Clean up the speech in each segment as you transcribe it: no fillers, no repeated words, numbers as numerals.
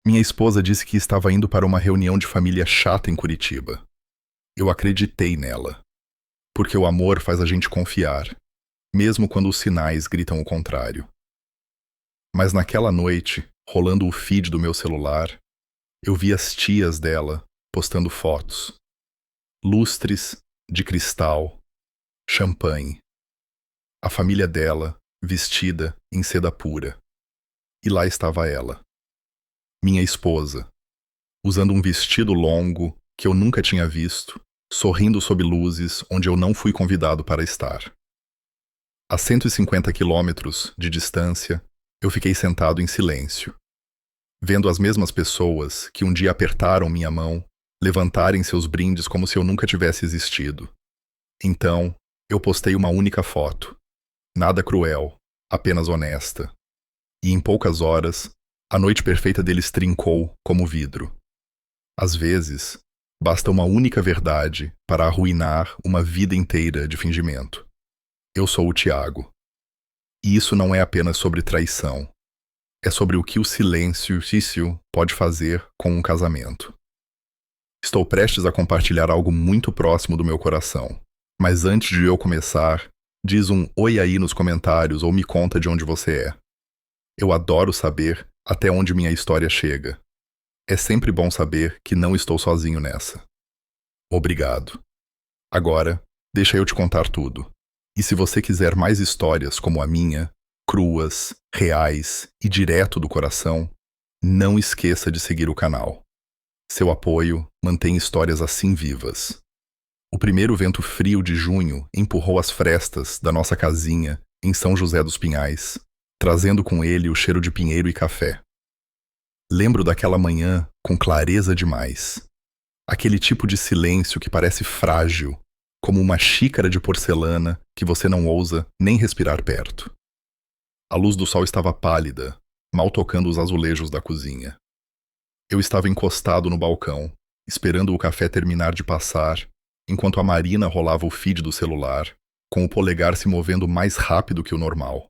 Minha esposa disse que estava indo para uma reunião de família chata em Curitiba. Eu acreditei nela, porque o amor faz a gente confiar, mesmo quando os sinais gritam o contrário. Mas naquela noite, rolando o feed do meu celular, eu vi as tias dela postando fotos. Lustres, de cristal, champanhe. A família dela, vestida em seda pura. E lá estava ela, minha esposa, usando um vestido longo que eu nunca tinha visto, sorrindo sob luzes onde eu não fui convidado para estar. A 150 quilômetros de distância, eu fiquei sentado em silêncio, vendo as mesmas pessoas que um dia apertaram minha mão levantarem seus brindes como se eu nunca tivesse existido. Então, eu postei uma única foto, nada cruel, apenas honesta. E em poucas horas, a noite perfeita deles trincou como vidro. Às vezes, basta uma única verdade para arruinar uma vida inteira de fingimento. Eu sou o Tiago. E isso não é apenas sobre traição. É sobre o que o silêncio pode fazer com um casamento. Estou prestes a compartilhar algo muito próximo do meu coração. Mas antes de eu começar, diz um oi aí nos comentários ou me conta de onde você é. Eu adoro saber até onde minha história chega. É sempre bom saber que não estou sozinho nessa. Obrigado. Agora, deixa eu te contar tudo. E se você quiser mais histórias como a minha, cruas, reais e direto do coração, não esqueça de seguir o canal. Seu apoio mantém histórias assim vivas. O primeiro vento frio de junho empurrou as frestas da nossa casinha em São José dos Pinhais, trazendo com ele o cheiro de pinheiro e café. Lembro daquela manhã com clareza demais. Aquele tipo de silêncio que parece frágil, como uma xícara de porcelana que você não ousa nem respirar perto. A luz do sol estava pálida, mal tocando os azulejos da cozinha. Eu estava encostado no balcão, esperando o café terminar de passar, enquanto a Marina rolava o feed do celular, com o polegar se movendo mais rápido que o normal.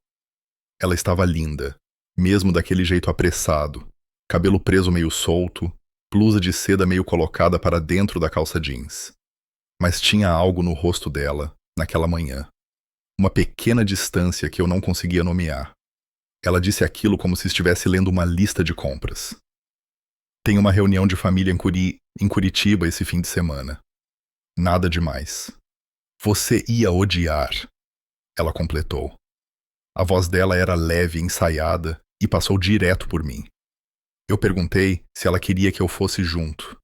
Ela estava linda, mesmo daquele jeito apressado, cabelo preso meio solto, blusa de seda meio colocada para dentro da calça jeans. Mas tinha algo no rosto dela, naquela manhã. Uma pequena distância que eu não conseguia nomear. Ela disse aquilo como se estivesse lendo uma lista de compras. Tenho uma reunião de família em Curitiba esse fim de semana. Nada demais. Você ia odiar, ela completou. A voz dela era leve e ensaiada e passou direto por mim. Eu perguntei se ela queria que eu fosse junto.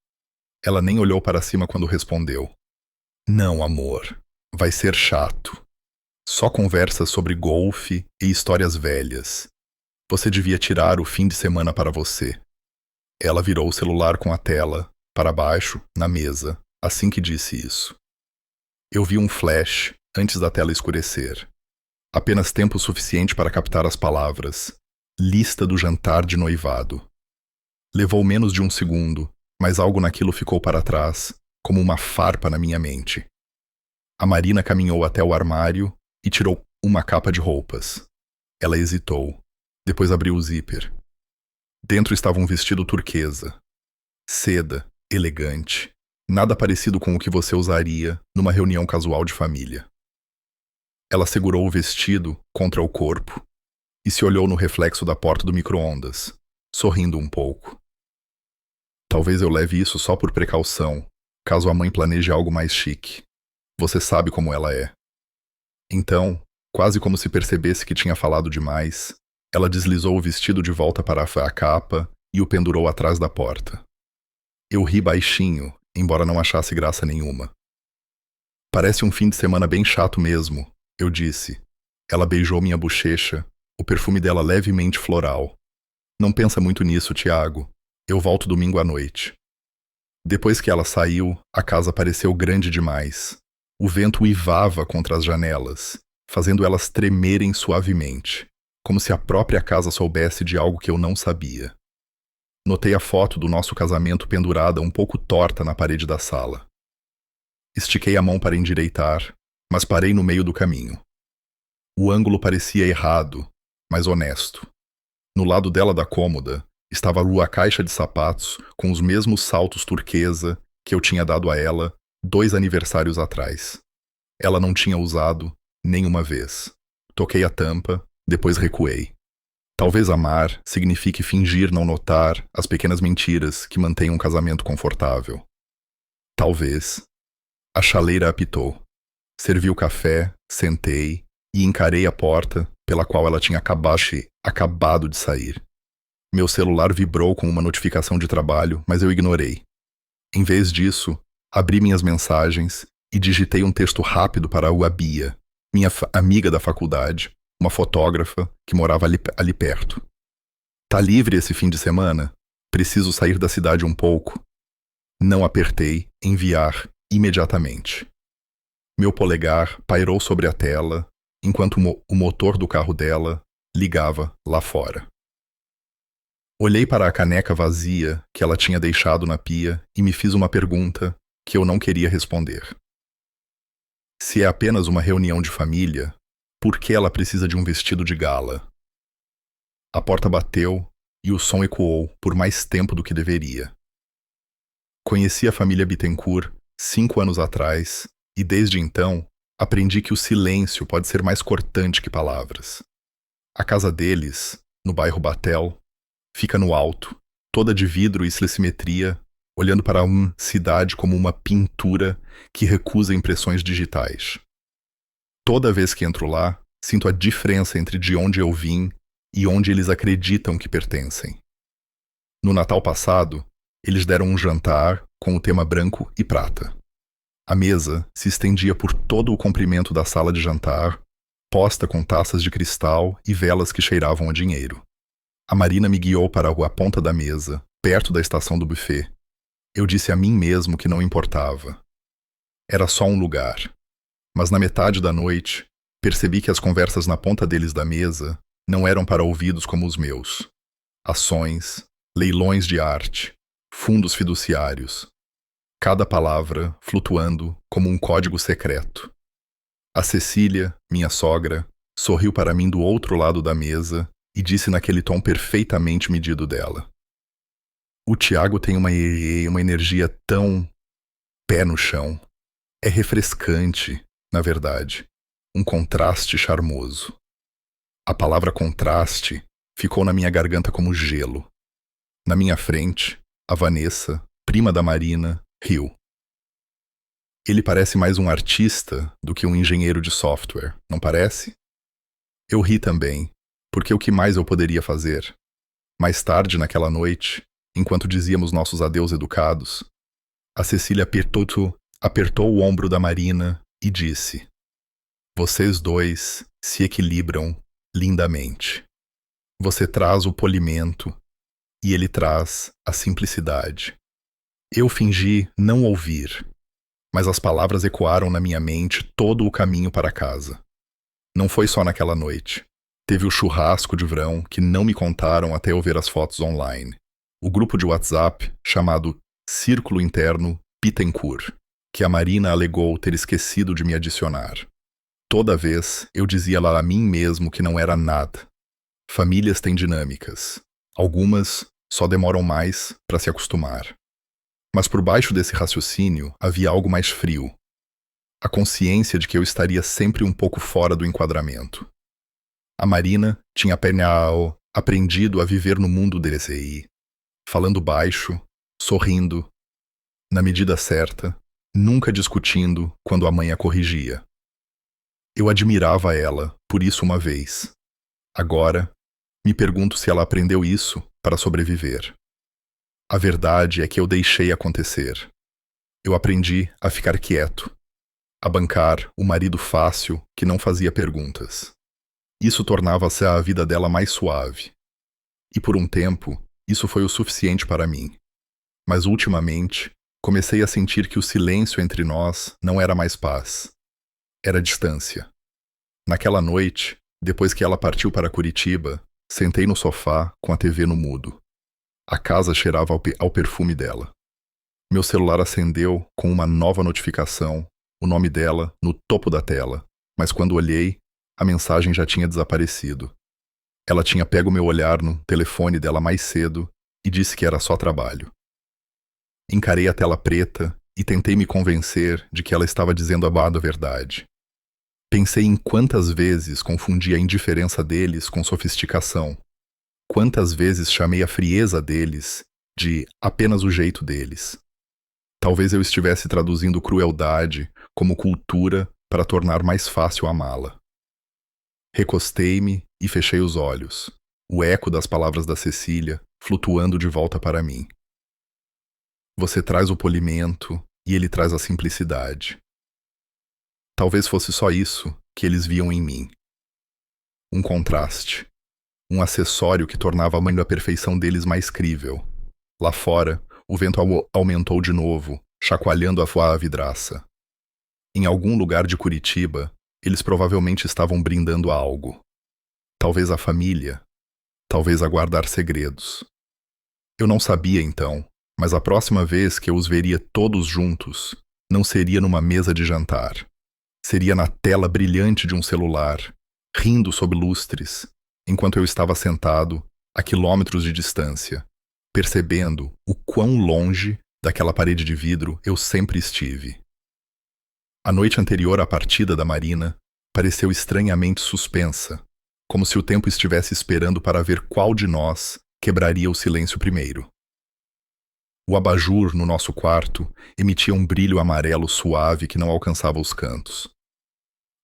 Ela nem olhou para cima quando respondeu. Não, amor. Vai ser chato. Só conversas sobre golfe e histórias velhas. Você devia tirar o fim de semana para você. Ela virou o celular com a tela, para baixo, na mesa, assim que disse isso. Eu vi um flash antes da tela escurecer. Apenas tempo suficiente para captar as palavras. Lista do jantar de noivado. Levou menos de um segundo, mas algo naquilo ficou para trás, como uma farpa na minha mente. A Marina caminhou até o armário e tirou uma capa de roupas. Ela hesitou. Depois abriu o zíper. Dentro estava um vestido turquesa. Seda, elegante. Nada parecido com o que você usaria numa reunião casual de família. Ela segurou o vestido contra o corpo e se olhou no reflexo da porta do micro-ondas, sorrindo um pouco. Talvez eu leve isso só por precaução, caso a mãe planeje algo mais chique. Você sabe como ela é. Então, quase como se percebesse que tinha falado demais, ela deslizou o vestido de volta para a capa e o pendurou atrás da porta. Eu ri baixinho, embora não achasse graça nenhuma. Parece um fim de semana bem chato mesmo, eu disse. Ela beijou minha bochecha, o perfume dela levemente floral. Não pensa muito nisso, Tiago. Eu volto domingo à noite. Depois que ela saiu, a casa pareceu grande demais. O vento uivava contra as janelas, fazendo elas tremerem suavemente, como se a própria casa soubesse de algo que eu não sabia. Notei a foto do nosso casamento pendurada um pouco torta na parede da sala. Estiquei a mão para endireitar, mas parei no meio do caminho. O ângulo parecia errado, mas honesto. No lado dela da cômoda, Estava a caixa de sapatos com os mesmos saltos turquesa que eu tinha dado a ela 2 aniversários atrás. Ela não tinha usado nenhuma vez. Toquei a tampa, depois recuei. Talvez amar signifique fingir não notar as pequenas mentiras que mantêm um casamento confortável. Talvez. A chaleira apitou. Servi o café, sentei e encarei a porta pela qual ela tinha acabado de sair. Meu celular vibrou com uma notificação de trabalho, mas eu ignorei. Em vez disso, abri minhas mensagens e digitei um texto rápido para a Bia, minha amiga da faculdade, uma fotógrafa que morava ali perto. Tá livre esse fim de semana? Preciso sair da cidade um pouco. Não apertei enviar imediatamente. Meu polegar pairou sobre a tela, enquanto o motor do carro dela ligava lá fora. Olhei para a caneca vazia que ela tinha deixado na pia e me fiz uma pergunta que eu não queria responder. Se é apenas uma reunião de família, por que ela precisa de um vestido de gala? A porta bateu e o som ecoou por mais tempo do que deveria. Conheci a família Bittencourt 5 anos atrás e desde então aprendi que o silêncio pode ser mais cortante que palavras. A casa deles, no bairro Batel, fica no alto, toda de vidro e simetria, olhando para uma cidade como uma pintura que recusa impressões digitais. Toda vez que entro lá, sinto a diferença entre de onde eu vim e onde eles acreditam que pertencem. No Natal passado, eles deram um jantar com o tema branco e prata. A mesa se estendia por todo o comprimento da sala de jantar, posta com taças de cristal e velas que cheiravam a dinheiro. A Marina me guiou para a ponta da mesa, perto da estação do buffet. Eu disse a mim mesmo que não importava. Era só um lugar. Mas na metade da noite, percebi que as conversas na ponta deles da mesa não eram para ouvidos como os meus. Ações, leilões de arte, fundos fiduciários. Cada palavra flutuando como um código secreto. A Cecília, minha sogra, sorriu para mim do outro lado da mesa e disse naquele tom perfeitamente medido dela: "O Tiago tem uma energia tão pé no chão. É refrescante, na verdade, um contraste charmoso." A palavra contraste ficou na minha garganta como gelo. Na minha frente, a Vanessa, prima da Marina, riu. "Ele parece mais um artista do que um engenheiro de software, não parece?" Eu ri também, porque o que mais eu poderia fazer? Mais tarde naquela noite, enquanto dizíamos nossos adeus educados, a Cecília apertou o ombro da Marina e disse: "Vocês dois se equilibram lindamente. Você traz o polimento e ele traz a simplicidade." Eu fingi não ouvir, mas as palavras ecoaram na minha mente todo o caminho para casa. Não foi só naquela noite. Teve o churrasco de verão que não me contaram até eu ver as fotos online. O grupo de WhatsApp chamado Círculo Interno Bittencourt, que a Marina alegou ter esquecido de me adicionar. Toda vez eu dizia lá a mim mesmo que não era nada. Famílias têm dinâmicas. Algumas só demoram mais para se acostumar. Mas por baixo desse raciocínio havia algo mais frio. A consciência de que eu estaria sempre um pouco fora do enquadramento. A Marina tinha aprendido a viver no mundo DCI, falando baixo, sorrindo, na medida certa, nunca discutindo quando a mãe a corrigia. Eu admirava ela por isso uma vez. Agora, me pergunto se ela aprendeu isso para sobreviver. A verdade é que eu deixei acontecer. Eu aprendi a ficar quieto, a bancar o marido fácil que não fazia perguntas. Isso tornava-se a vida dela mais suave. E por um tempo, isso foi o suficiente para mim. Mas ultimamente, comecei a sentir que o silêncio entre nós não era mais paz. Era distância. Naquela noite, depois que ela partiu para Curitiba, sentei no sofá com a TV no mudo. A casa cheirava ao perfume dela. Meu celular acendeu com uma nova notificação, o nome dela no topo da tela, mas quando olhei, a mensagem já tinha desaparecido. Ela tinha pego meu olhar no telefone dela mais cedo e disse que era só trabalho. Encarei a tela preta e tentei me convencer de que ela estava dizendo a verdade. Pensei em quantas vezes confundi a indiferença deles com sofisticação. Quantas vezes chamei a frieza deles de apenas o jeito deles. Talvez eu estivesse traduzindo crueldade como cultura para tornar mais fácil amá-la. Recostei-me e fechei os olhos, o eco das palavras da Cecília flutuando de volta para mim. Você traz o polimento e ele traz a simplicidade. Talvez fosse só isso que eles viam em mim. Um contraste, um acessório que tornava a mãe da perfeição deles mais crível. Lá fora, o vento aumentou de novo, chacoalhando a vidraça. Em algum lugar de Curitiba, eles provavelmente estavam brindando a algo. Talvez a família, talvez a guardar segredos. Eu não sabia então, mas a próxima vez que eu os veria todos juntos, não seria numa mesa de jantar. Seria na tela brilhante de um celular, rindo sob lustres, enquanto eu estava sentado a quilômetros de distância, percebendo o quão longe daquela parede de vidro eu sempre estive. A noite anterior à partida da Marina pareceu estranhamente suspensa, como se o tempo estivesse esperando para ver qual de nós quebraria o silêncio primeiro. O abajur no nosso quarto emitia um brilho amarelo suave que não alcançava os cantos.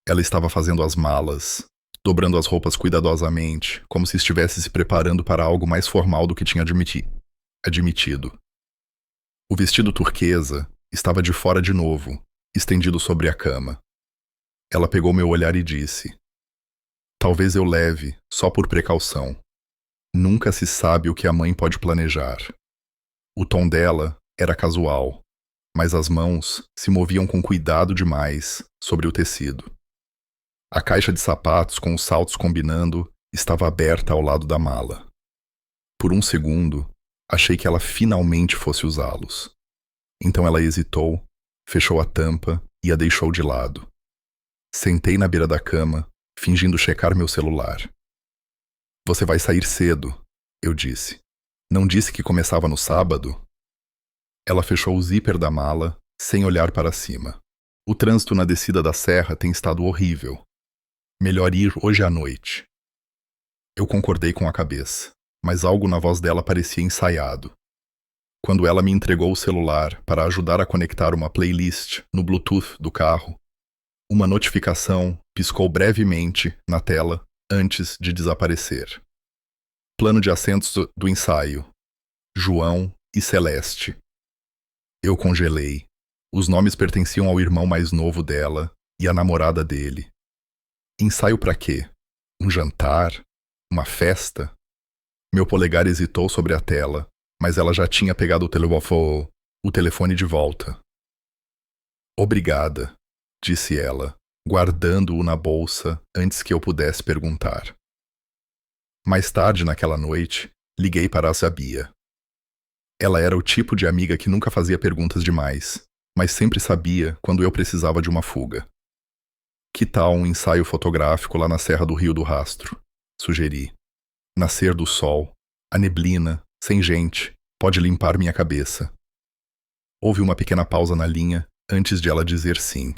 Ela estava fazendo as malas, dobrando as roupas cuidadosamente, como se estivesse se preparando para algo mais formal do que tinha admitido. O vestido turquesa estava de fora de novo, estendido sobre a cama. Ela pegou meu olhar e disse: talvez eu leve, só por precaução. Nunca se sabe o que a mãe pode planejar. O tom dela era casual, mas as mãos se moviam com cuidado demais sobre o tecido. A caixa de sapatos com os saltos combinando estava aberta ao lado da mala. Por um segundo, achei que ela finalmente fosse usá-los. Então ela hesitou, fechou a tampa e a deixou de lado. Sentei na beira da cama, fingindo checar meu celular. Você vai sair cedo, eu disse. Não disse que começava no sábado? Ela fechou o zíper da mala, sem olhar para cima. O trânsito na descida da serra tem estado horrível. Melhor ir hoje à noite. Eu concordei com a cabeça, mas algo na voz dela parecia ensaiado. Quando ela me entregou o celular para ajudar a conectar uma playlist no Bluetooth do carro, uma notificação piscou brevemente na tela antes de desaparecer. Plano de assentos do ensaio: João e Celeste. Eu congelei. Os nomes pertenciam ao irmão mais novo dela e à namorada dele. Ensaio para quê? Um jantar? Uma festa? Meu polegar hesitou sobre a tela, mas ela já tinha pegado o telefone de volta. Obrigada, disse ela, guardando-o na bolsa antes que eu pudesse perguntar. Mais tarde naquela noite, liguei para a Sabia. Ela era o tipo de amiga que nunca fazia perguntas demais, mas sempre sabia quando eu precisava de uma fuga. Que tal um ensaio fotográfico lá na Serra do Rio do Rastro? Sugeri. Nascer do sol, a neblina, sem gente, pode limpar minha cabeça. Houve uma pequena pausa na linha antes de ela dizer sim.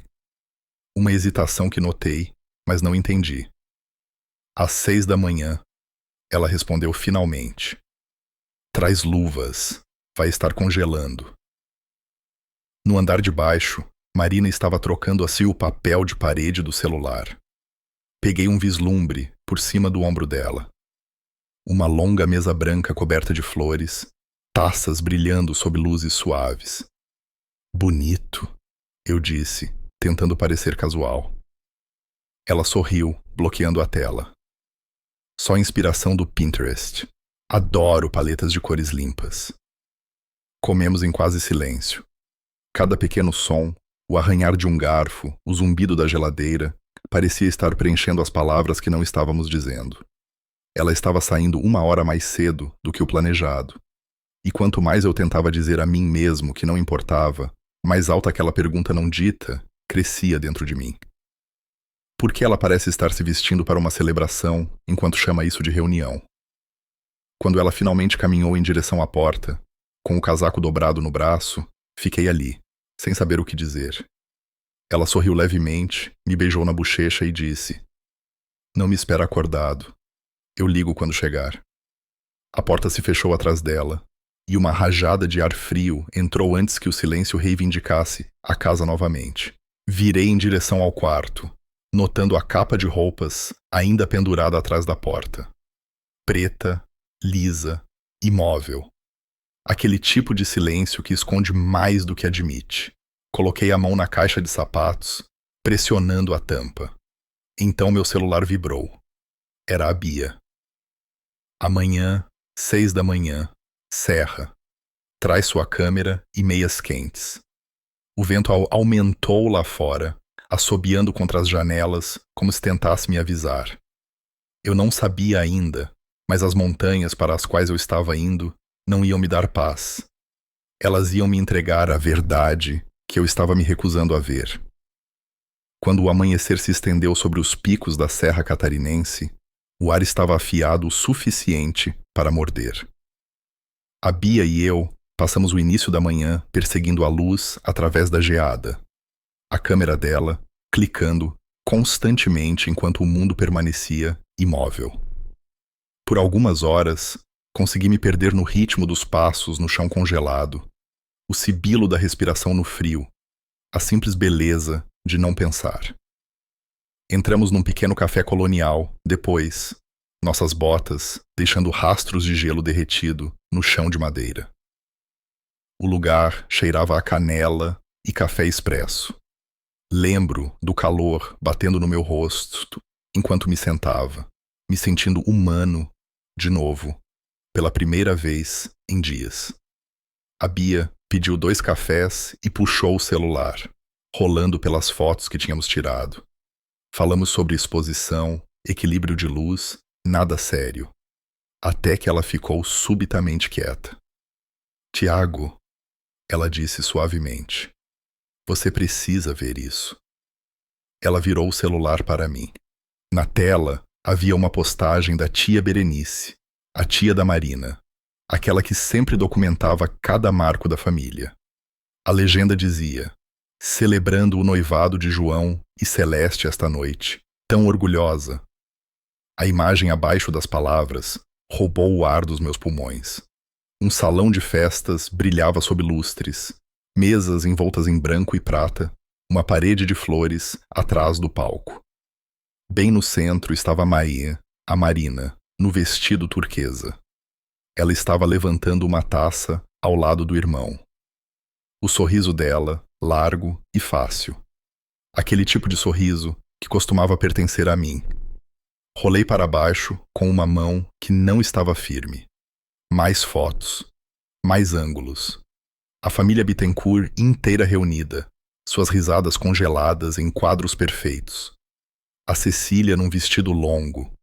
Uma hesitação que notei, mas não entendi. Às 6 da manhã, ela respondeu finalmente. Traz luvas, vai estar congelando. No andar de baixo, Marina estava trocando assim o papel de parede do celular. Peguei um vislumbre por cima do ombro dela. Uma longa mesa branca coberta de flores, taças brilhando sob luzes suaves. Bonito, eu disse, tentando parecer casual. Ela sorriu, bloqueando a tela. Só inspiração do Pinterest. Adoro paletas de cores limpas. Comemos em quase silêncio. Cada pequeno som, o arranhar de um garfo, o zumbido da geladeira, parecia estar preenchendo as palavras que não estávamos dizendo. Ela estava saindo 1 hora mais cedo do que o planejado. E quanto mais eu tentava dizer a mim mesmo que não importava, mais alta aquela pergunta não dita crescia dentro de mim. Por que ela parece estar se vestindo para uma celebração enquanto chama isso de reunião? Quando ela finalmente caminhou em direção à porta, com o casaco dobrado no braço, fiquei ali, sem saber o que dizer. Ela sorriu levemente, me beijou na bochecha e disse: "Não me espera acordado. Eu ligo quando chegar." A porta se fechou atrás dela, e uma rajada de ar frio entrou antes que o silêncio reivindicasse a casa novamente. Virei em direção ao quarto, notando a capa de roupas ainda pendurada atrás da porta. Preta, lisa, imóvel. Aquele tipo de silêncio que esconde mais do que admite. Coloquei a mão na caixa de sapatos, pressionando a tampa. Então meu celular vibrou. Era a Bia. Amanhã, 6 da manhã, Serra. Traz sua câmera e meias quentes. O vento aumentou lá fora, assobiando contra as janelas, como se tentasse me avisar. Eu não sabia ainda, mas as montanhas para as quais eu estava indo não iam me dar paz. Elas iam me entregar a verdade que eu estava me recusando a ver. Quando o amanhecer se estendeu sobre os picos da Serra Catarinense, o ar estava afiado o suficiente para morder. A Bia e eu passamos o início da manhã perseguindo a luz através da geada. A câmera dela clicando constantemente enquanto o mundo permanecia imóvel. Por algumas horas, consegui me perder no ritmo dos passos no chão congelado, o sibilo da respiração no frio, a simples beleza de não pensar. Entramos num pequeno café colonial, depois, nossas botas deixando rastros de gelo derretido no chão de madeira. O lugar cheirava a canela e café expresso. Lembro do calor batendo no meu rosto enquanto me sentava, me sentindo humano, de novo, pela primeira vez em dias. A Bia pediu 2 cafés e puxou o celular, rolando pelas fotos que tínhamos tirado. Falamos sobre exposição, equilíbrio de luz, nada sério. Até que ela ficou subitamente quieta. "Tiago", ela disse suavemente, "você precisa ver isso." Ela virou o celular para mim. Na tela havia uma postagem da tia Berenice, a tia da Marina, aquela que sempre documentava cada marco da família. A legenda dizia: "Celebrando o noivado de João e Celeste esta noite, tão orgulhosa." A imagem abaixo das palavras roubou o ar dos meus pulmões. Um salão de festas brilhava sob lustres, mesas envoltas em branco e prata, uma parede de flores atrás do palco. Bem no centro estava Maia, a Marina, no vestido turquesa. Ela estava levantando uma taça ao lado do irmão. O sorriso dela, largo e fácil. Aquele tipo de sorriso que costumava pertencer a mim. Rolei para baixo com uma mão que não estava firme. Mais fotos. Mais ângulos. A família Bittencourt inteira reunida, suas risadas congeladas em quadros perfeitos. A Cecília num vestido longo.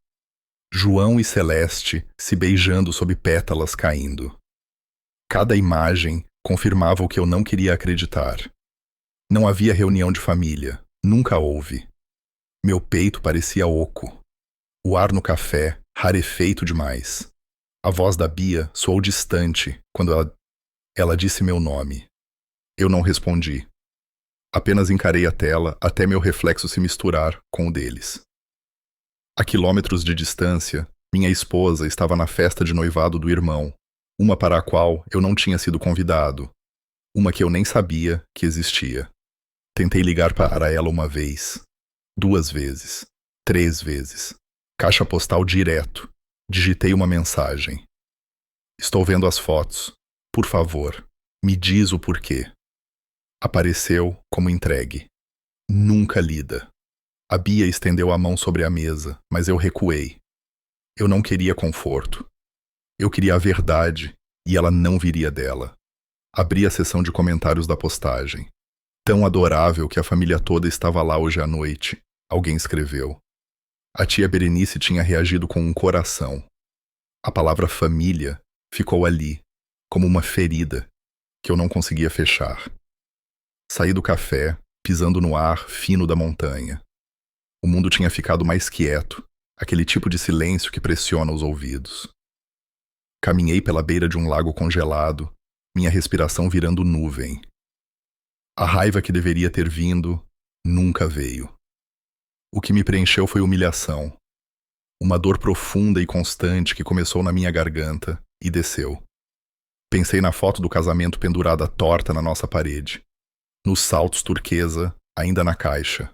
João e Celeste se beijando sob pétalas caindo. Cada imagem confirmava o que eu não queria acreditar. Não havia reunião de família. Nunca houve. Meu peito parecia oco. O ar no café, rarefeito demais. A voz da Bia soou distante quando ela disse meu nome. Eu não respondi. Apenas encarei a tela até meu reflexo se misturar com o deles. A quilômetros de distância, minha esposa estava na festa de noivado do irmão, uma para a qual eu não tinha sido convidado, uma que eu nem sabia que existia. Tentei ligar para ela uma vez, 2 vezes, 3 vezes. Caixa postal direto. Digitei uma mensagem. "Estou vendo as fotos. Por favor, me diz o porquê." Apareceu como entregue. Nunca lida. A Bia estendeu a mão sobre a mesa, mas eu recuei. Eu não queria conforto. Eu queria a verdade, e ela não viria dela. Abri a seção de comentários da postagem. "Tão adorável que a família toda estava lá hoje à noite", alguém escreveu. A tia Berenice tinha reagido com um coração. A palavra família ficou ali, como uma ferida, que eu não conseguia fechar. Saí do café, pisando no ar fino da montanha. O mundo tinha ficado mais quieto, aquele tipo de silêncio que pressiona os ouvidos. Caminhei pela beira de um lago congelado, minha respiração virando nuvem. A raiva que deveria ter vindo nunca veio. O que me preencheu foi humilhação. Uma dor profunda e constante que começou na minha garganta e desceu. Pensei na foto do casamento pendurada torta na nossa parede, nos saltos turquesa, ainda na caixa,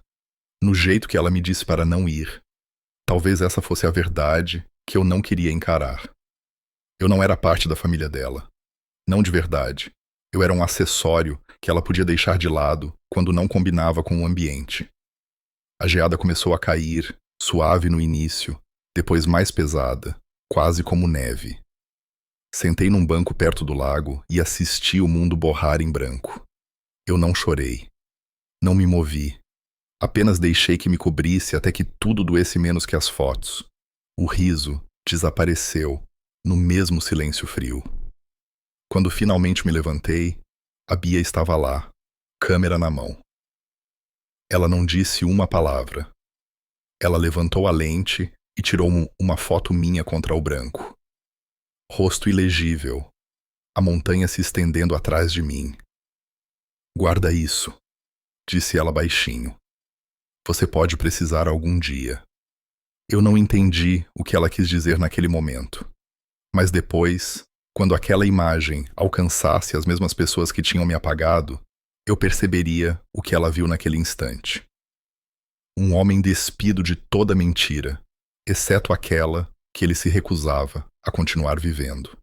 no jeito que ela me disse para não ir. Talvez essa fosse a verdade que eu não queria encarar. Eu não era parte da família dela. Não de verdade. Eu era um acessório que ela podia deixar de lado quando não combinava com o ambiente. A geada começou a cair, suave no início, depois mais pesada, quase como neve. Sentei num banco perto do lago e assisti o mundo borrar em branco. Eu não chorei. Não me movi. Apenas deixei que me cobrisse até que tudo doesse menos que as fotos. O riso desapareceu no mesmo silêncio frio. Quando finalmente me levantei, a Bia estava lá, câmera na mão. Ela não disse uma palavra. Ela levantou a lente e tirou uma foto minha contra o branco. Rosto ilegível, a montanha se estendendo atrás de mim. Guarda isso, disse ela baixinho. Você pode precisar algum dia. Eu não entendi o que ela quis dizer naquele momento. Mas depois, quando aquela imagem alcançasse as mesmas pessoas que tinham me apagado, eu perceberia o que ela viu naquele instante. Um homem despido de toda mentira, exceto aquela que ele se recusava a continuar vivendo.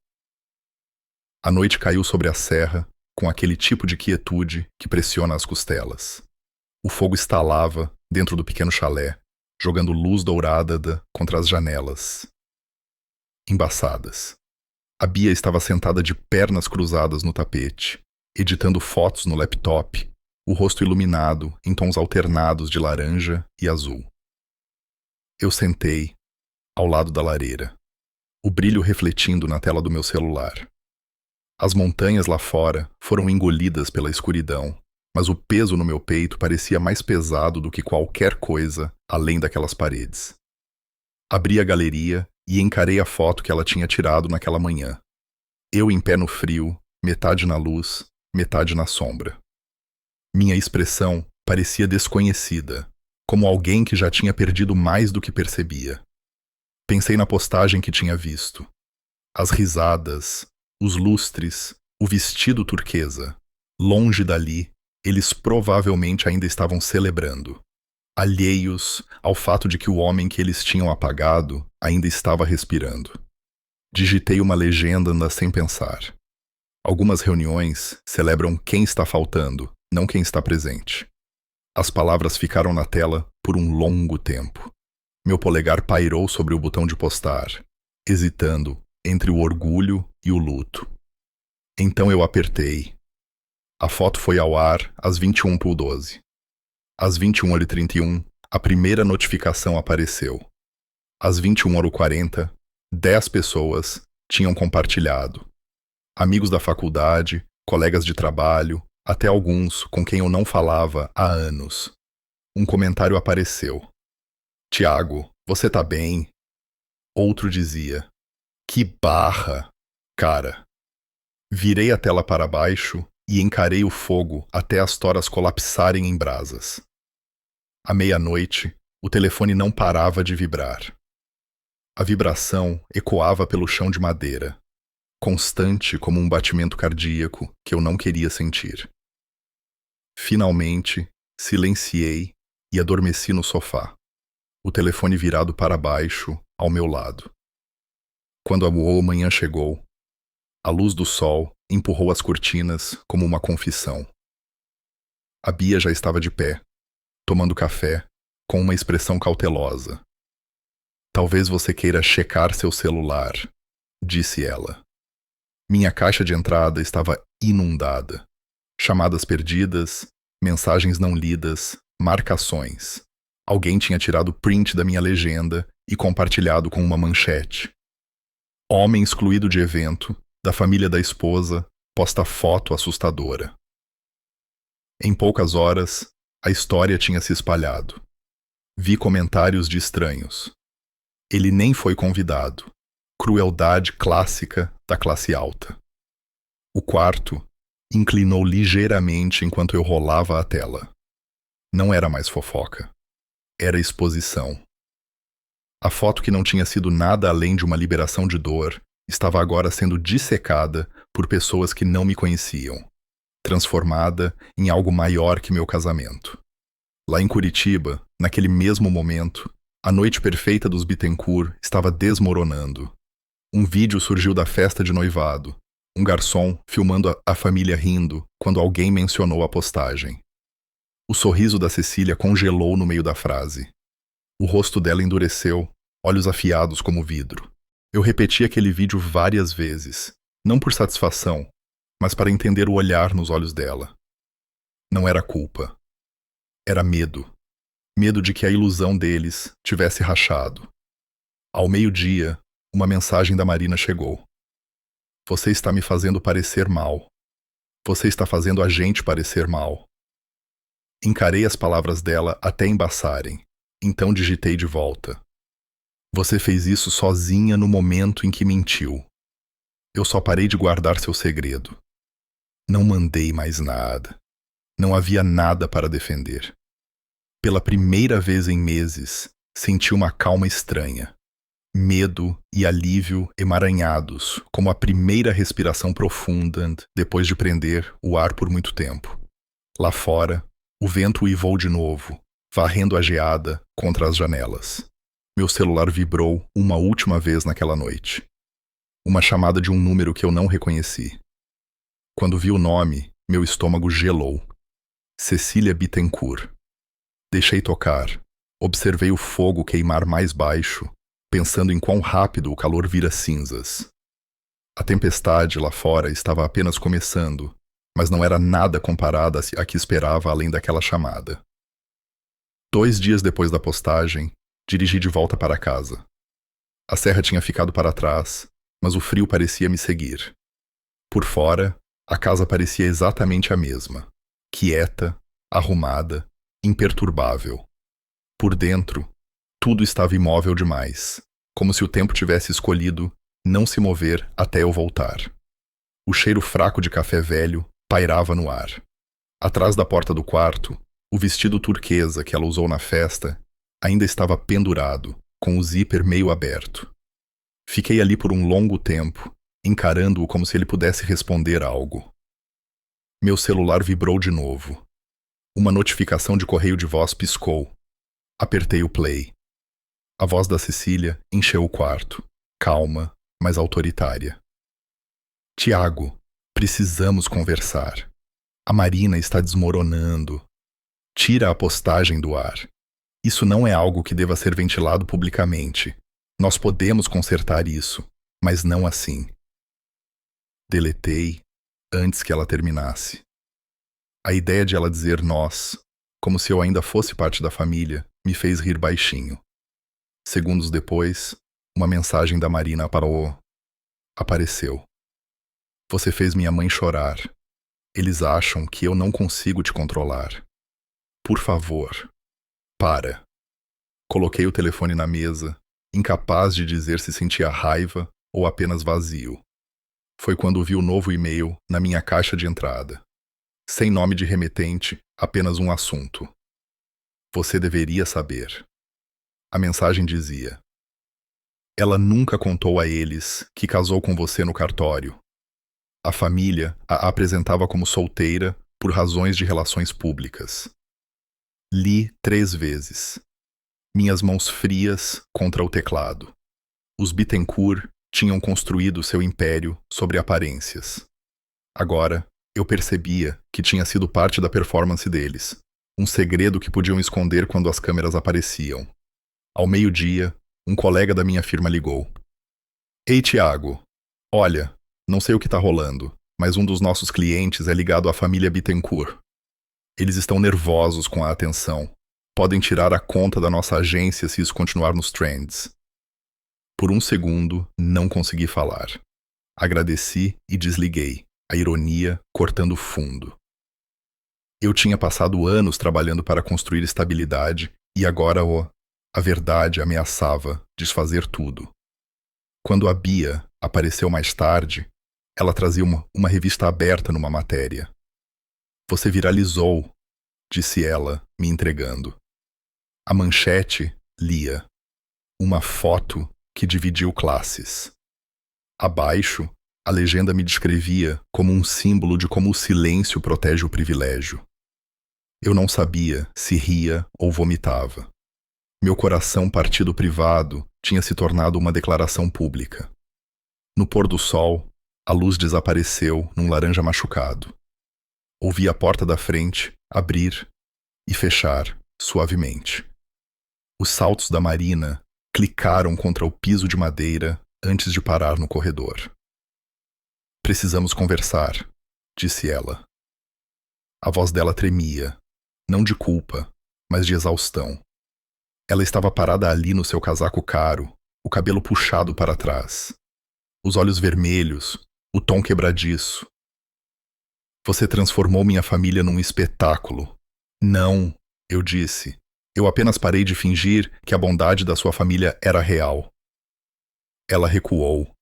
A noite caiu sobre a serra com aquele tipo de quietude que pressiona as costelas. O fogo estalava dentro do pequeno chalé, jogando luz dourada contra as janelas. Embaçadas. A Bia estava sentada de pernas cruzadas no tapete, editando fotos no laptop, o rosto iluminado em tons alternados de laranja e azul. Eu sentei ao lado da lareira, o brilho refletindo na tela do meu celular. As montanhas lá fora foram engolidas pela escuridão, mas o peso no meu peito parecia mais pesado do que qualquer coisa além daquelas paredes. Abri a galeria e encarei a foto que ela tinha tirado naquela manhã. Eu em pé no frio, metade na luz, metade na sombra. Minha expressão parecia desconhecida, como alguém que já tinha perdido mais do que percebia. Pensei na postagem que tinha visto. As risadas, os lustres, o vestido turquesa. Longe dali, eles provavelmente ainda estavam celebrando, alheios ao fato de que o homem que eles tinham apagado ainda estava respirando. Digitei uma legenda sem pensar. Algumas reuniões celebram quem está faltando, não quem está presente. As palavras ficaram na tela por um longo tempo. Meu polegar pairou sobre o botão de postar, hesitando entre o orgulho e o luto. Então eu apertei. A foto foi ao ar às 21h12. Às 21h31, a primeira notificação apareceu. Às 21h40, 10 pessoas tinham compartilhado. Amigos da faculdade, colegas de trabalho, até alguns com quem eu não falava há anos. Um comentário apareceu. Tiago, você tá bem? Outro dizia. Que barra, cara. Virei a tela para baixo e encarei o fogo até as toras colapsarem em brasas. À meia-noite, o telefone não parava de vibrar. A vibração ecoava pelo chão de madeira, constante como um batimento cardíaco que eu não queria sentir. Finalmente, silenciei e adormeci no sofá, o telefone virado para baixo, ao meu lado. Quando a boa manhã chegou, a luz do sol empurrou as cortinas como uma confissão. A Bia já estava de pé, tomando café, com uma expressão cautelosa. Talvez você queira checar seu celular, disse ela. Minha caixa de entrada estava inundada. Chamadas perdidas, mensagens não lidas, marcações. Alguém tinha tirado print da minha legenda e compartilhado com uma manchete. Homem excluído de evento, da família da esposa, posta foto assustadora. Em poucas horas, a história tinha se espalhado. Vi comentários de estranhos. Ele nem foi convidado. Crueldade clássica da classe alta. O quarto inclinou ligeiramente enquanto eu rolava a tela. Não era mais fofoca. Era exposição. A foto que não tinha sido nada além de uma liberação de dor estava agora sendo dissecada por pessoas que não me conheciam, transformada em algo maior que meu casamento. Lá em Curitiba, naquele mesmo momento, a noite perfeita dos Bittencourt estava desmoronando. Um vídeo surgiu da festa de noivado, um garçom filmando a família rindo quando alguém mencionou a postagem. O sorriso da Cecília congelou no meio da frase. O rosto dela endureceu, olhos afiados como vidro. Eu repeti aquele vídeo várias vezes, não por satisfação, mas para entender o olhar nos olhos dela. Não era culpa. Era medo. Medo de que a ilusão deles tivesse rachado. Ao meio-dia, uma mensagem da Marina chegou. Você está me fazendo parecer mal. Você está fazendo a gente parecer mal. Encarei as palavras dela até embaçarem. Então digitei de volta. Você fez isso sozinha no momento em que mentiu. Eu só parei de guardar seu segredo. Não mandei mais nada. Não havia nada para defender. Pela primeira vez em meses, senti uma calma estranha. Medo e alívio emaranhados, como a primeira respiração profunda depois de prender o ar por muito tempo. Lá fora, o vento uivou de novo, varrendo a geada contra as janelas. Meu celular vibrou uma última vez naquela noite. Uma chamada de um número que eu não reconheci. Quando vi o nome, meu estômago gelou. Cecília Bittencourt. Deixei tocar. Observei o fogo queimar mais baixo, pensando em quão rápido o calor vira cinzas. A tempestade lá fora estava apenas começando, mas não era nada comparada a que esperava além daquela chamada. 2 dias depois da postagem, dirigi de volta para casa. A serra tinha ficado para trás, mas o frio parecia me seguir. Por fora, a casa parecia exatamente a mesma, quieta, arrumada, imperturbável. Por dentro, tudo estava imóvel demais, como se o tempo tivesse escolhido não se mover até eu voltar. O cheiro fraco de café velho pairava no ar. Atrás da porta do quarto, o vestido turquesa que ela usou na festa ainda estava pendurado, com o zíper meio aberto. Fiquei ali por um longo tempo, encarando-o como se ele pudesse responder algo. Meu celular vibrou de novo. Uma notificação de correio de voz piscou. Apertei o play. A voz da Cecília encheu o quarto, calma, mas autoritária. Tiago, precisamos conversar. A Marina está desmoronando. Tira a postagem do ar. Isso não é algo que deva ser ventilado publicamente. Nós podemos consertar isso, mas não assim. Deletei antes que ela terminasse. A ideia de ela dizer nós, como se eu ainda fosse parte da família, me fez rir baixinho. Segundos depois, uma mensagem da Marina apareceu. Você fez minha mãe chorar. Eles acham que eu não consigo te controlar. Por favor, para. Coloquei o telefone na mesa, incapaz de dizer se sentia raiva ou apenas vazio. Foi quando vi o novo e-mail na minha caixa de entrada. Sem nome de remetente, apenas um assunto. Você deveria saber. A mensagem dizia: ela nunca contou a eles que casou com você no cartório. A família a apresentava como solteira por razões de relações públicas. Li 3 vezes. Minhas mãos frias contra o teclado. Os Bittencourt tinham construído seu império sobre aparências. Agora, eu percebia que tinha sido parte da performance deles, um segredo que podiam esconder quando as câmeras apareciam. Ao meio-dia, um colega da minha firma ligou. Ei, Tiago, olha, não sei o que está rolando, mas um dos nossos clientes é ligado à família Bittencourt. Eles estão nervosos com a atenção. Podem tirar a conta da nossa agência se isso continuar nos trends. Por um segundo, não consegui falar. Agradeci e desliguei, a ironia cortando fundo. Eu tinha passado anos trabalhando para construir estabilidade e agora a verdade ameaçava desfazer tudo. Quando a Bia apareceu mais tarde, ela trazia uma revista aberta numa matéria. Você viralizou, disse ela, me entregando. A manchete lia: uma foto que dividiu classes. Abaixo, a legenda me descrevia como um símbolo de como o silêncio protege o privilégio. Eu não sabia se ria ou vomitava. Meu coração partido privado tinha se tornado uma declaração pública. No pôr do sol, a luz desapareceu num laranja machucado. Ouvi a porta da frente abrir e fechar suavemente. Os saltos da Marina clicaram contra o piso de madeira antes de parar no corredor. Precisamos conversar, disse ela. A voz dela tremia, não de culpa, mas de exaustão. Ela estava parada ali no seu casaco caro, o cabelo puxado para trás. Os olhos vermelhos, o tom quebradiço. Você transformou minha família num espetáculo. Não, eu disse. Eu apenas parei de fingir que a bondade da sua família era real. Ela recuou,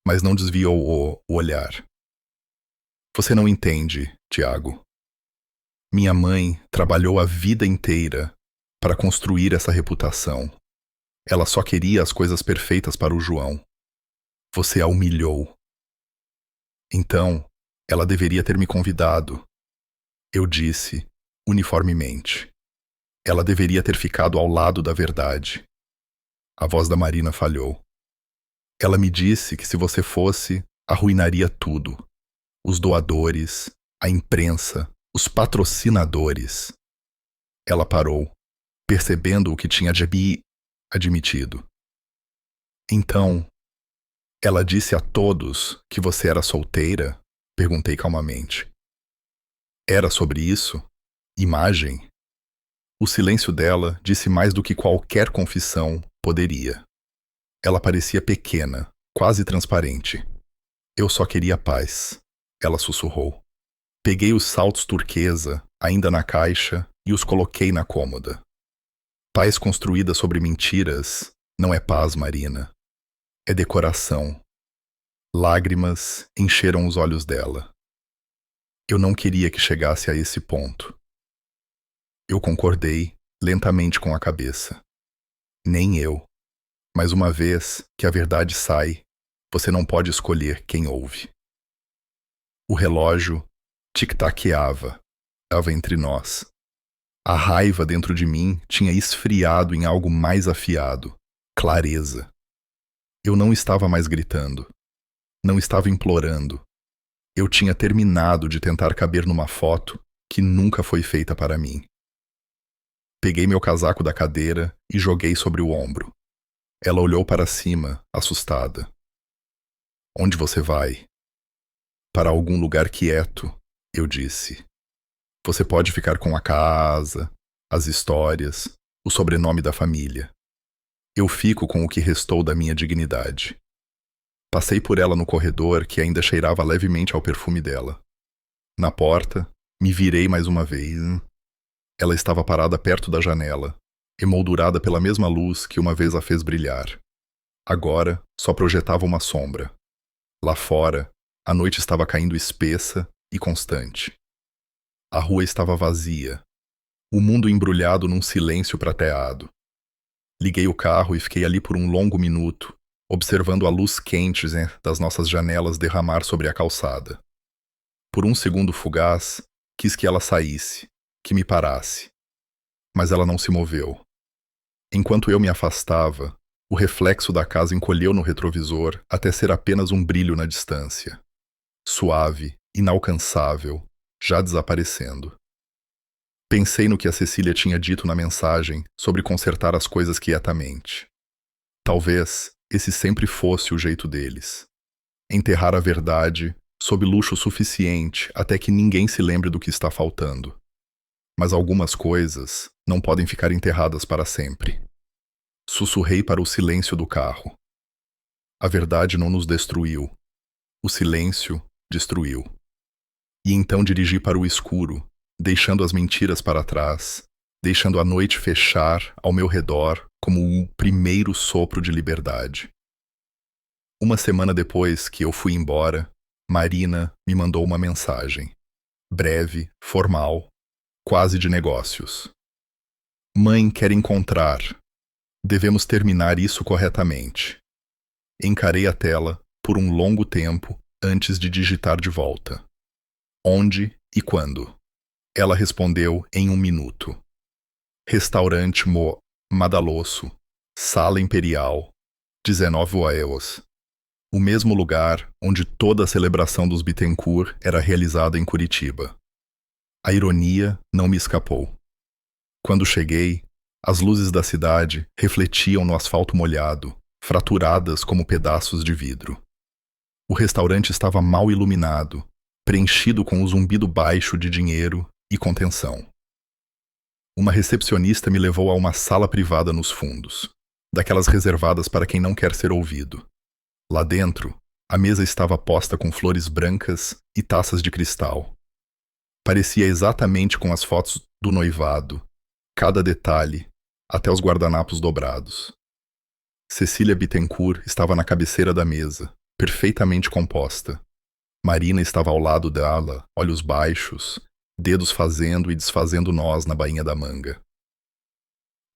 mas não desviou o olhar. Você não entende, Tiago. Minha mãe trabalhou a vida inteira para construir essa reputação. Ela só queria as coisas perfeitas para o João. Você a humilhou. Então, ela deveria ter me convidado. Eu disse, uniformemente. Ela deveria ter ficado ao lado da verdade. A voz da Marina falhou. Ela me disse que se você fosse, arruinaria tudo. Os doadores, a imprensa, os patrocinadores. Ela parou, percebendo o que tinha admitido. Então, ela disse a todos que você era solteira? Perguntei calmamente. Era sobre isso? Imagem? O silêncio dela disse mais do que qualquer confissão poderia. Ela parecia pequena, quase transparente. Eu só queria paz, ela sussurrou. Peguei os saltos turquesa, ainda na caixa, e os coloquei na cômoda. Paz construída sobre mentiras não é paz, Marina. É decoração. Lágrimas encheram os olhos dela. Eu não queria que chegasse a esse ponto. Eu concordei, lentamente com a cabeça. Nem eu. Mas uma vez que a verdade sai, você não pode escolher quem ouve. O relógio tic-taqueava, estava entre nós. A raiva dentro de mim tinha esfriado em algo mais afiado, clareza. Eu não estava mais gritando. Não estava implorando. Eu tinha terminado de tentar caber numa foto que nunca foi feita para mim. Peguei meu casaco da cadeira e joguei sobre o ombro. Ela olhou para cima, assustada. Onde você vai? Para algum lugar quieto, eu disse. Você pode ficar com a casa, as histórias, o sobrenome da família. Eu fico com o que restou da minha dignidade. Passei por ela no corredor que ainda cheirava levemente ao perfume dela. Na porta, me virei mais uma vez. Ela estava parada perto da janela, emoldurada pela mesma luz que uma vez a fez brilhar. Agora, só projetava uma sombra. Lá fora, a noite estava caindo espessa e constante. A rua estava vazia, o mundo embrulhado num silêncio prateado. Liguei o carro e fiquei ali por um longo minuto, observando a luz quente das nossas janelas derramar sobre a calçada. Por um segundo fugaz, quis que ela saísse, que me parasse. Mas ela não se moveu. Enquanto eu me afastava, o reflexo da casa encolheu no retrovisor até ser apenas um brilho na distância. Suave, inalcançável, já desaparecendo. Pensei no que a Cecília tinha dito na mensagem sobre consertar as coisas quietamente. Talvez esse sempre fosse o jeito deles. Enterrar a verdade sob luxo suficiente até que ninguém se lembre do que está faltando. Mas algumas coisas não podem ficar enterradas para sempre. Sussurrei para o silêncio do carro. A verdade não nos destruiu. O silêncio destruiu. E então dirigi para o escuro, deixando as mentiras para trás, deixando a noite fechar ao meu redor como o primeiro sopro de liberdade. Uma semana depois que eu fui embora, Marina me mandou uma mensagem. Breve, formal, quase de negócios. Mãe quer encontrar. Devemos terminar isso corretamente. Encarei a tela por um longo tempo antes de digitar de volta. Onde e quando? Ela respondeu em 1 minuto. Restaurante Madalosso, Sala Imperial, 19 UAEOS. O mesmo lugar onde toda a celebração dos Bittencourt era realizada em Curitiba. A ironia não me escapou. Quando cheguei, as luzes da cidade refletiam no asfalto molhado, fraturadas como pedaços de vidro. O restaurante estava mal iluminado, preenchido com o zumbido baixo de dinheiro e contenção. Uma recepcionista me levou a uma sala privada nos fundos, daquelas reservadas para quem não quer ser ouvido. Lá dentro, a mesa estava posta com flores brancas e taças de cristal. Parecia exatamente com as fotos do noivado, cada detalhe, até os guardanapos dobrados. Cecília Bittencourt estava na cabeceira da mesa, perfeitamente composta. Marina estava ao lado dela, olhos baixos, dedos fazendo e desfazendo nós na bainha da manga.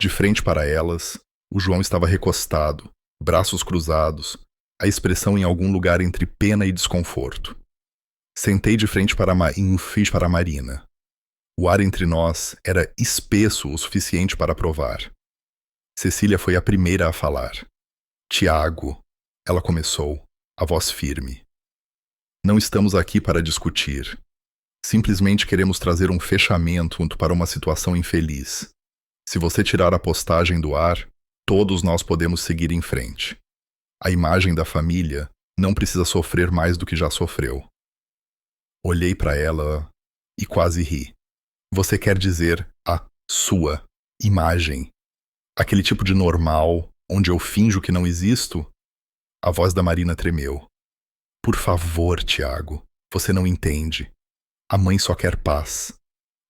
De frente para elas, o João estava recostado, braços cruzados, a expressão em algum lugar entre pena e desconforto. Sentei de frente para a Marina. O ar entre nós era espesso o suficiente para provar. Cecília foi a primeira a falar. Tiago, ela começou, a voz firme. Não estamos aqui para discutir. Simplesmente queremos trazer um fechamento para uma situação infeliz. Se você tirar a postagem do ar, todos nós podemos seguir em frente. A imagem da família não precisa sofrer mais do que já sofreu. Olhei para ela e quase ri. Você quer dizer a sua imagem? Aquele tipo de normal, onde eu finjo que não existo? A voz da Marina tremeu. Por favor, Tiago, você não entende. A mãe só quer paz.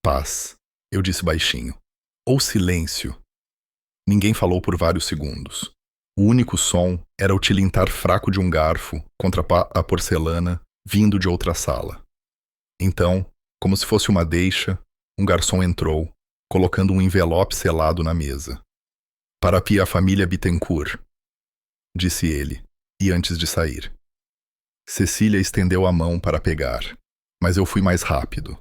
Paz, eu disse baixinho. Ou silêncio. Ninguém falou por vários segundos. O único som era o tilintar fraco de um garfo contra a porcelana vindo de outra sala. Então, como se fosse uma deixa, um garçom entrou, colocando um envelope selado na mesa. Para a família Bittencourt, disse ele, e antes de sair. Cecília estendeu a mão para pegar, mas eu fui mais rápido.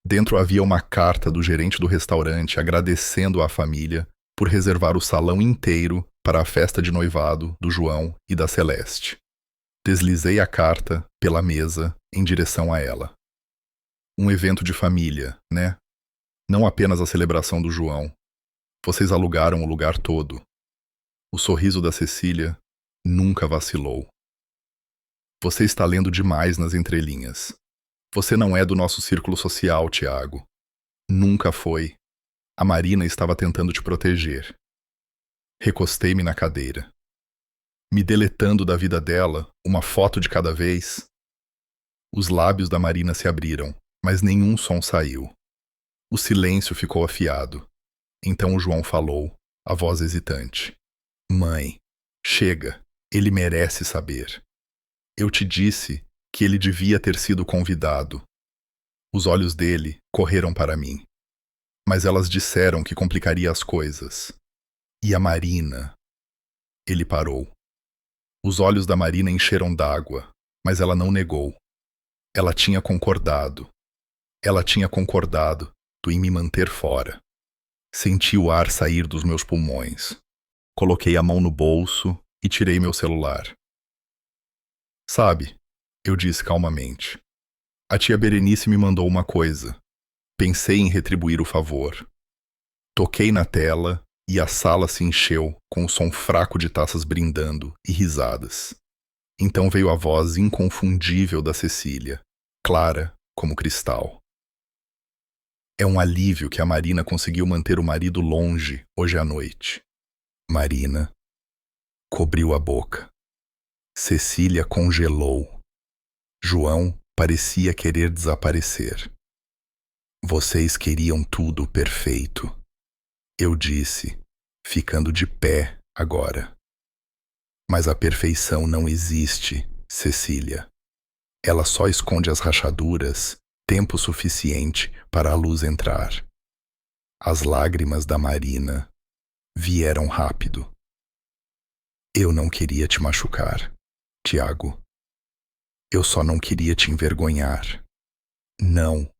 Dentro havia uma carta do gerente do restaurante agradecendo à família por reservar o salão inteiro para a festa de noivado do João e da Celeste. Deslizei a carta pela mesa em direção a ela. Um evento de família, né? Não apenas a celebração do João. Vocês alugaram o lugar todo. O sorriso da Cecília nunca vacilou. Você está lendo demais nas entrelinhas. Você não é do nosso círculo social, Tiago. Nunca foi. A Marina estava tentando te proteger. Recostei-me na cadeira. Me deletando da vida dela, uma foto de cada vez. Os lábios da Marina se abriram, mas nenhum som saiu. O silêncio ficou afiado. Então o João falou, a voz hesitante. Mãe, chega, ele merece saber. Eu te disse que ele devia ter sido convidado. Os olhos dele correram para mim. Mas elas disseram que complicaria as coisas. E a Marina? Ele parou. Os olhos da Marina encheram d'água, mas ela não negou. Ela tinha concordado. Ela tinha concordado em me manter fora. Senti o ar sair dos meus pulmões. Coloquei a mão no bolso e tirei meu celular. Sabe, eu disse calmamente. A tia Berenice me mandou uma coisa. Pensei em retribuir o favor. Toquei na tela e a sala se encheu com o som fraco de taças brindando e risadas. Então veio a voz inconfundível da Cecília, clara como cristal. É um alívio que a Marina conseguiu manter o marido longe hoje à noite. Marina cobriu a boca. Cecília congelou. João parecia querer desaparecer. Vocês queriam tudo perfeito. Eu disse, ficando de pé agora. Mas a perfeição não existe, Cecília. Ela só esconde as rachaduras tempo suficiente para a luz entrar. As lágrimas da Marina vieram rápido. Eu não queria te machucar, Tiago. Eu só não queria te envergonhar. Não,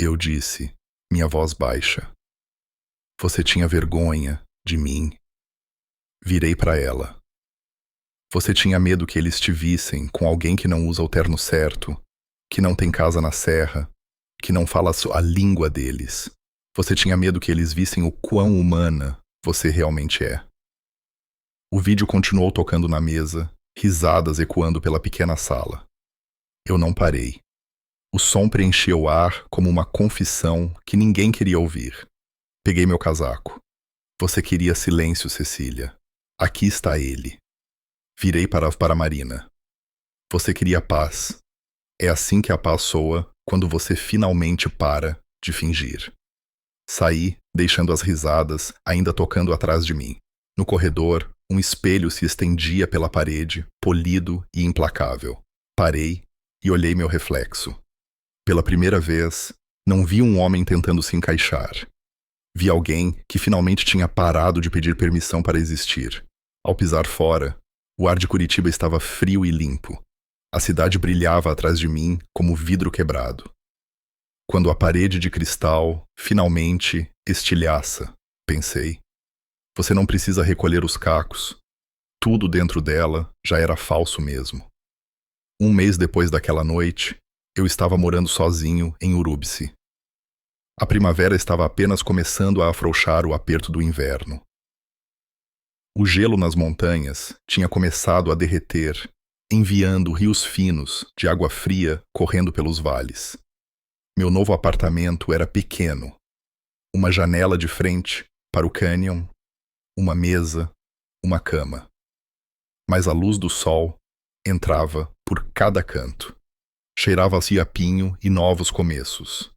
eu disse, minha voz baixa. Você tinha vergonha de mim. Virei para ela. Você tinha medo que eles te vissem com alguém que não usa o terno certo, que não tem casa na serra, que não fala a língua deles. Você tinha medo que eles vissem o quão humana você realmente é. O vídeo continuou tocando na mesa, risadas ecoando pela pequena sala. Eu não parei. O som preencheu o ar como uma confissão que ninguém queria ouvir. Peguei meu casaco. Você queria silêncio, Cecília. Aqui está ele. Virei para Marina. Você queria paz. É assim que a paz soa quando você finalmente para de fingir. Saí, deixando as risadas ainda tocando atrás de mim. No corredor, um espelho se estendia pela parede, polido e implacável. Parei e olhei meu reflexo. Pela primeira vez, não vi um homem tentando se encaixar. Vi alguém que finalmente tinha parado de pedir permissão para existir. Ao pisar fora, o ar de Curitiba estava frio e limpo. A cidade brilhava atrás de mim como vidro quebrado. Quando a parede de cristal, finalmente, estilhaça, pensei. Você não precisa recolher os cacos. Tudo dentro dela já era falso mesmo. Um mês depois daquela noite, eu estava morando sozinho em Urubisi. A primavera estava apenas começando a afrouxar o aperto do inverno. O gelo nas montanhas tinha começado a derreter, enviando rios finos de água fria correndo pelos vales. Meu novo apartamento era pequeno. Uma janela de frente para o cânion, uma mesa, uma cama. Mas a luz do sol entrava por cada canto. Cheirava-se a pinho e novos começos.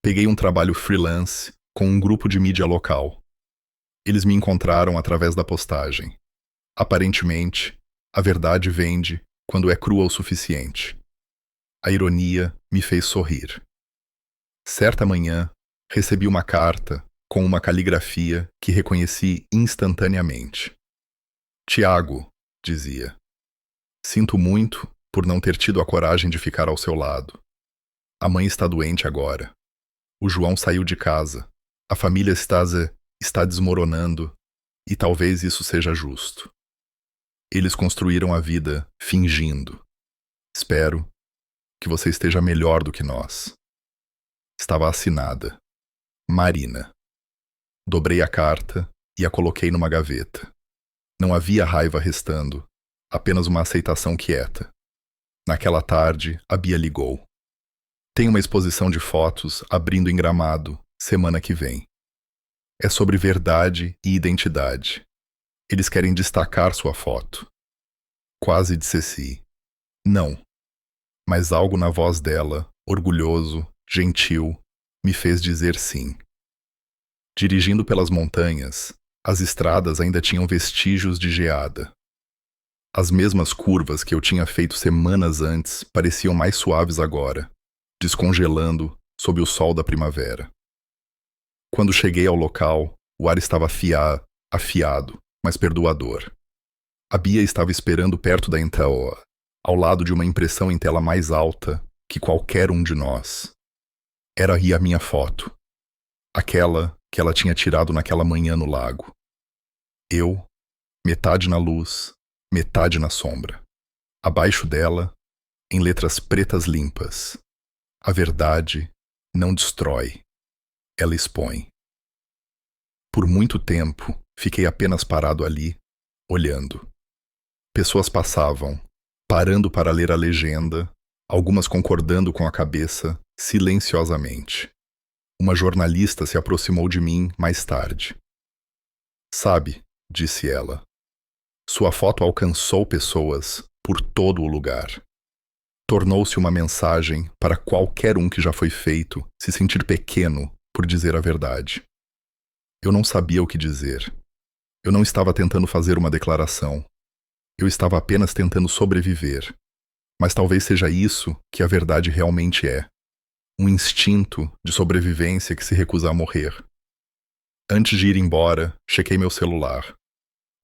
Peguei um trabalho freelance com um grupo de mídia local. Eles me encontraram através da postagem. Aparentemente, a verdade vende quando é crua o suficiente. A ironia me fez sorrir. Certa manhã, recebi uma carta com uma caligrafia que reconheci instantaneamente. Tiago, dizia. Sinto muito por não ter tido a coragem de ficar ao seu lado. A mãe está doente agora. O João saiu de casa. A família está desmoronando e talvez isso seja justo. Eles construíram a vida fingindo. Espero que você esteja melhor do que nós. Estava assinada. Marina. Dobrei a carta e a coloquei numa gaveta. Não havia raiva restando, apenas uma aceitação quieta. Naquela tarde, a Bia ligou. Tem uma exposição de fotos abrindo em Gramado, semana que vem. É sobre verdade e identidade. Eles querem destacar sua foto. Quase disse não. Mas algo na voz dela, orgulhoso, gentil, me fez dizer sim. Dirigindo pelas montanhas, as estradas ainda tinham vestígios de geada. As mesmas curvas que eu tinha feito semanas antes pareciam mais suaves agora, descongelando sob o sol da primavera. Quando cheguei ao local, o ar estava afiado, mas perdoador. A Bia estava esperando perto da entraoa, ao lado de uma impressão em tela mais alta que qualquer um de nós. Era a minha foto, aquela que ela tinha tirado naquela manhã no lago. Eu, metade na luz, metade na sombra. Abaixo dela, em letras pretas limpas. A verdade não destrói, ela expõe. Por muito tempo, fiquei apenas parado ali, olhando. Pessoas passavam, parando para ler a legenda, algumas concordando com a cabeça, silenciosamente. Uma jornalista se aproximou de mim mais tarde. Sabe, disse ela, sua foto alcançou pessoas por todo o lugar. Tornou-se uma mensagem para qualquer um que já foi feito se sentir pequeno por dizer a verdade. Eu não sabia o que dizer. Eu não estava tentando fazer uma declaração. Eu estava apenas tentando sobreviver. Mas talvez seja isso que a verdade realmente é. Um instinto de sobrevivência que se recusa a morrer. Antes de ir embora, chequei meu celular.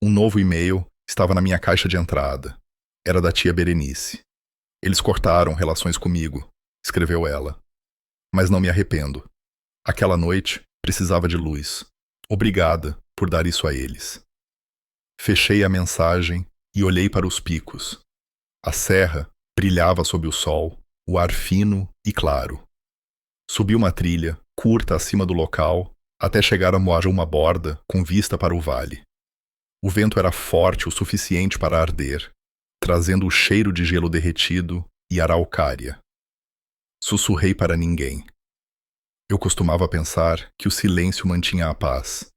Um novo e-mail estava na minha caixa de entrada. Era da tia Berenice. Eles cortaram relações comigo, escreveu ela. Mas não me arrependo. Aquela noite precisava de luz. Obrigada por dar isso a eles. Fechei a mensagem e olhei para os picos. A serra brilhava sob o sol, o ar fino e claro. Subi uma trilha, curta acima do local, até chegar a moar uma borda com vista para o vale. O vento era forte o suficiente para arder, trazendo o cheiro de gelo derretido e araucária. Sussurrei para ninguém. Eu costumava pensar que o silêncio mantinha a paz.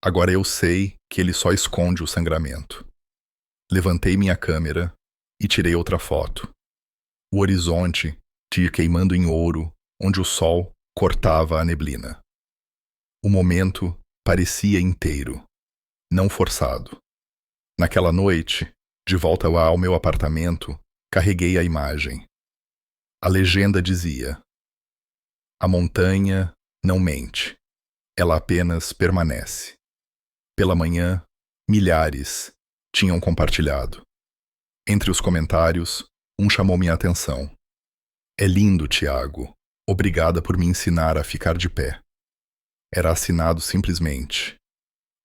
Agora eu sei que ele só esconde o sangramento. Levantei minha câmera e tirei outra foto. O horizonte de ir queimando em ouro, onde o sol cortava a neblina. O momento parecia inteiro, não forçado. Naquela noite, de volta ao meu apartamento, carreguei a imagem. A legenda dizia: a montanha não mente, ela apenas permanece. Pela manhã, milhares tinham compartilhado. Entre os comentários, um chamou minha atenção. É lindo, Tiago. Obrigada por me ensinar a ficar de pé. Era assinado simplesmente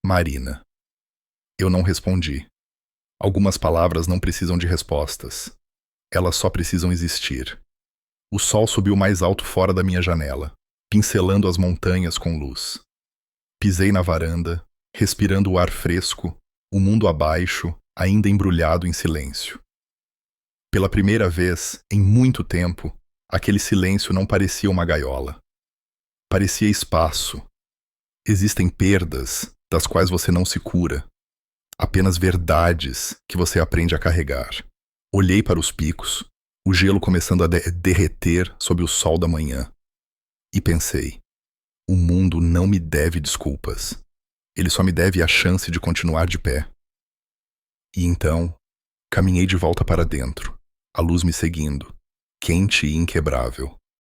Marina. Eu não respondi. Algumas palavras não precisam de respostas. Elas só precisam existir. O sol subiu mais alto fora da minha janela, pincelando as montanhas com luz. Pisei na varanda, respirando o ar fresco, o mundo abaixo, ainda embrulhado em silêncio. Pela primeira vez, em muito tempo, aquele silêncio não parecia uma gaiola. Parecia espaço. Existem perdas das quais você não se cura. Apenas verdades que você aprende a carregar. Olhei para os picos, o gelo começando a derreter sob o sol da manhã. E pensei, o mundo não me deve desculpas. Ele só me deve a chance de continuar de pé. E então, caminhei de volta para dentro, a luz me seguindo, quente e inquebrável.